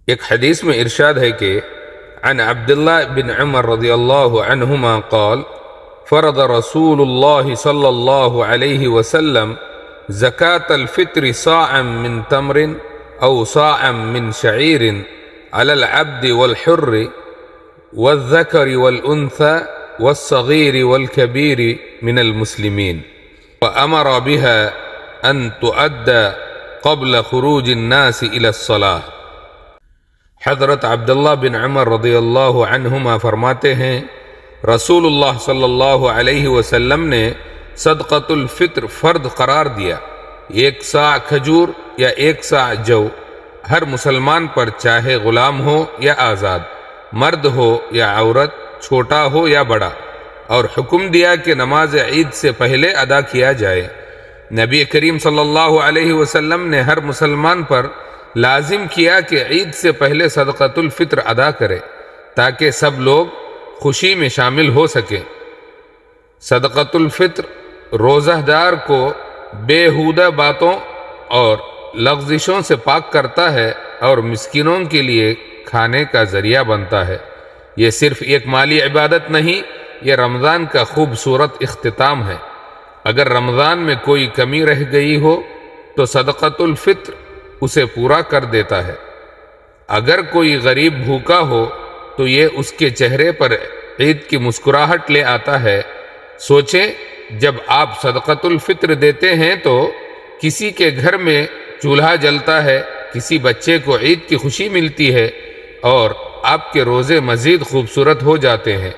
ایک حدیث میں ارشاد ہے کہ عن عبداللہ بن عمر رضی اللہ عنہما قال فرض رسول اللہ صلی اللہ علیہ وسلم زکاة الفطر صاعا من تمر او صاعا من شعیر علی العبد والحر والذکر والانثى والصغیر والکبیر من المسلمین وامر بها ان تؤدى قبل خروج الناس الى الصلاة۔ حضرت عبداللہ بن عمر رضی اللہ عنہما فرماتے ہیں رسول اللہ صلی اللہ علیہ وسلم نے صدقۃ الفطر فرض قرار دیا، 1 صاع کھجور یا 1 صاع جو ہر مسلمان پر، چاہے غلام ہو یا آزاد، مرد ہو یا عورت، چھوٹا ہو یا بڑا، اور حکم دیا کہ نماز عید سے پہلے ادا کیا جائے۔ نبی کریم صلی اللہ علیہ وسلم نے ہر مسلمان پر لازم کیا کہ عید سے پہلے صدقۃ الفطر ادا کرے تاکہ سب لوگ خوشی میں شامل ہو سکیں۔ صدقۃ الفطر روزہ دار کو بے ہودہ باتوں اور لغزشوں سے پاک کرتا ہے اور مسکینوں کے لیے کھانے کا ذریعہ بنتا ہے۔ یہ صرف ایک مالی عبادت نہیں، یہ رمضان کا خوبصورت اختتام ہے۔ اگر رمضان میں کوئی کمی رہ گئی ہو تو صدقۃ الفطر اسے پورا کر دیتا ہے۔ اگر کوئی غریب بھوکا ہو تو یہ اس کے چہرے پر عید کی مسکراہٹ لے آتا ہے۔ سوچیں، جب آپ صدقۃ الفطر دیتے ہیں تو کسی کے گھر میں چولہا جلتا ہے، کسی بچے کو عید کی خوشی ملتی ہے اور آپ کے روزے مزید خوبصورت ہو جاتے ہیں۔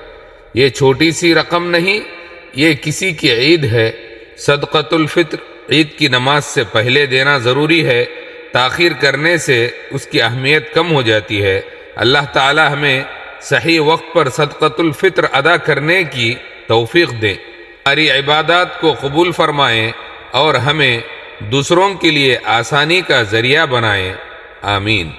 یہ چھوٹی سی رقم نہیں، یہ کسی کی عید ہے۔ صدقۃ الفطر عید کی نماز سے پہلے دینا ضروری ہے، تاخیر کرنے سے اس کی اہمیت کم ہو جاتی ہے۔ اللہ تعالی ہمیں صحیح وقت پر صدقۃ الفطر ادا کرنے کی توفیق دے، ہماری عبادات کو قبول فرمائیں اور ہمیں دوسروں کے لیے آسانی کا ذریعہ بنائیں۔ آمین۔